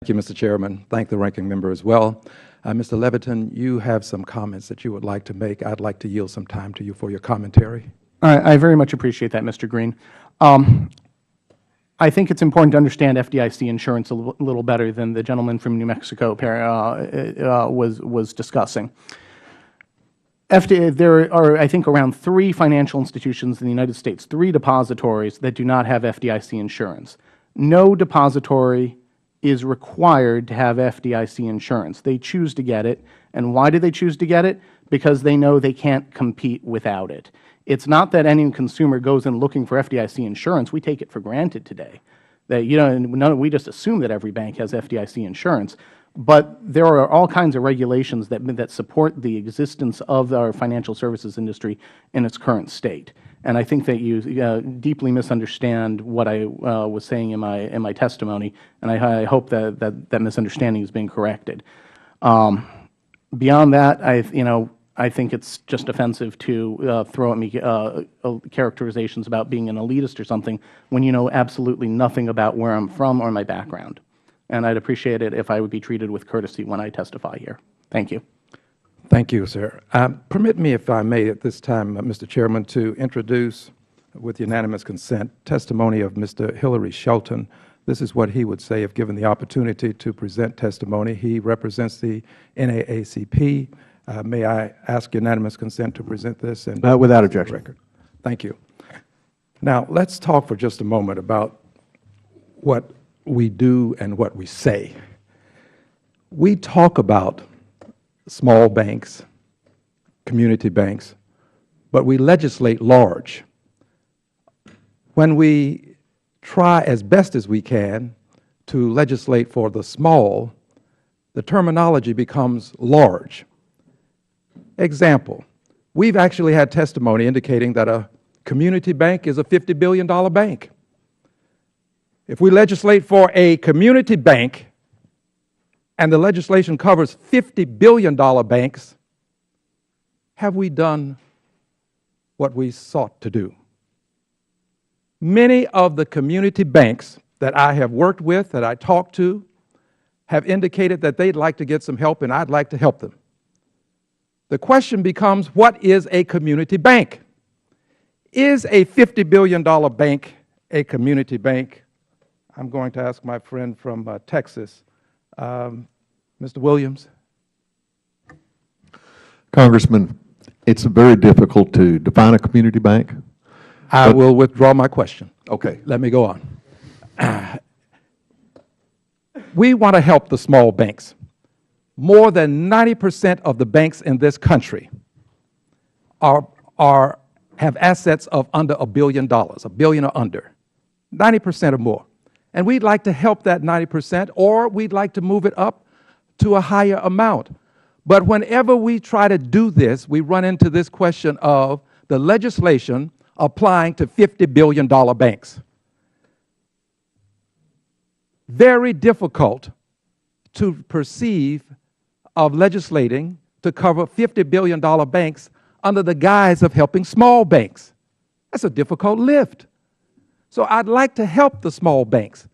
Thank you, Mr. Chairman. Thank the ranking member as well. Mr. Leviton, you have some comments that you would like to make. I'd like to yield some time to you for your commentary. I very much appreciate that, Mr. Green. I think it's important to understand FDIC insurance a little better than the gentleman from New Mexico was discussing. There are, I think, around 3 financial institutions in the United States, 3 depositories that do not have FDIC insurance. No depository is required to have FDIC insurance. They choose to get it. And why do they choose to get it? Because they know they can't compete without it. It's not that any consumer goes in looking for FDIC insurance. We take it for granted today. That, we just assume that every bank has FDIC insurance. But there are all kinds of regulations that support the existence of our financial services industry in its current state. And I think that you deeply misunderstand what I was saying in my testimony, and I hope that misunderstanding is being corrected. Beyond that, I think it's just offensive to throw at me characterizations about being an elitist or something when you know absolutely nothing about where I'm from or my background. And I'd appreciate it if I would be treated with courtesy when I testify here. Thank you. Thank you, sir. Permit me, if I may, at this time, Mr. Chairman, to introduce, with unanimous consent, testimony of Mr. Hillary Shelton. This is what he would say if given the opportunity to present testimony. He represents the NAACP. May I ask unanimous consent to present this? And without objection. Record. Thank you. Now, let's talk for just a moment about what we do and what we say. We talk about small banks, community banks, but we legislate large. When we try as best as we can to legislate for the small, the terminology becomes large. Example, we've actually had testimony indicating that a community bank is a $50 billion bank. If we legislate for a community bank and the legislation covers $50 billion banks, have we done what we sought to do? Many of the community banks that I have worked with, that I talked to, have indicated that they'd like to get some help, and I'd like to help them. The question becomes, what is a community bank? Is a $50 billion bank a community bank? I'm going to ask my friend from Texas, Mr. Williams. Congressman, it's very difficult to define a community bank. I will withdraw my question. Okay. Let me go on. We want to help the small banks. More than 90% of the banks in this country have assets of under $1 billion, $1 billion or under, 90% or more. And we'd like to help that 90%, or we'd like to move it up to a higher amount. But whenever we try to do this, we run into this question of the legislation applying to $50 billion banks. Very difficult to perceive of legislating to cover $50 billion banks under the guise of helping small banks. That's a difficult lift. So I'd like to help the small banks,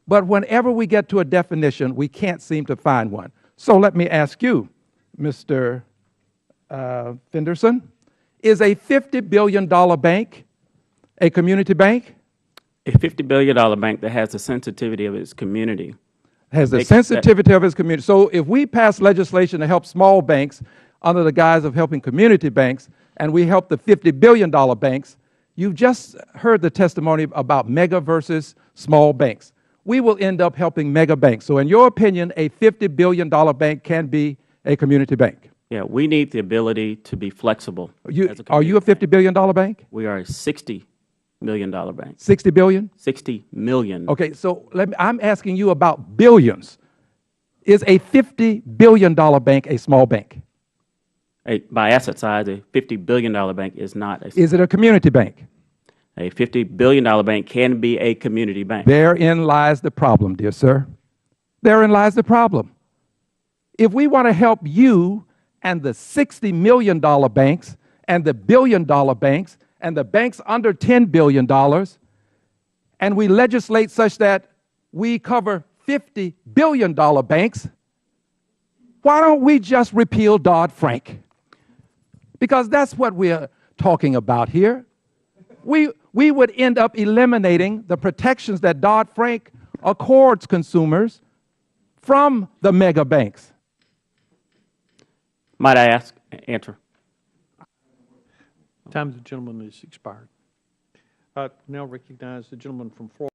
but whenever we get to a definition, we can't seem to find one. So let me ask you, Mr. Fenderson, is a $50 billion bank a community bank? A $50 billion bank that has the sensitivity of its community. Has the sensitivity of its community. So if we pass legislation to help small banks under the guise of helping community banks, and we help the $50 billion banks, you've just heard the testimony about mega versus small banks. We will end up helping mega banks. So in your opinion, a $50 billion bank can be a community bank? Yeah, we need the ability to be flexible. Are you a $50 billion bank? We are a $60 million bank. 60 billion? 60 million. Okay, so I'm asking you about billions. Is a $50 billion bank a small bank? By asset size, a $50 billion bank is not a small bank. Is it a community bank? A $50 billion bank can be a community bank. Therein lies the problem, dear sir. Therein lies the problem. If we want to help you and the $60 million banks and the $1 billion banks and the banks under $10 billion, and we legislate such that we cover $50 billion banks, why don't we just repeal Dodd-Frank? Because that's what we're talking about here. We would end up eliminating the protections that Dodd-Frank accords consumers from the mega banks. Might I ask, answer? Time of the gentleman is expired. Now recognize the gentleman from Florida.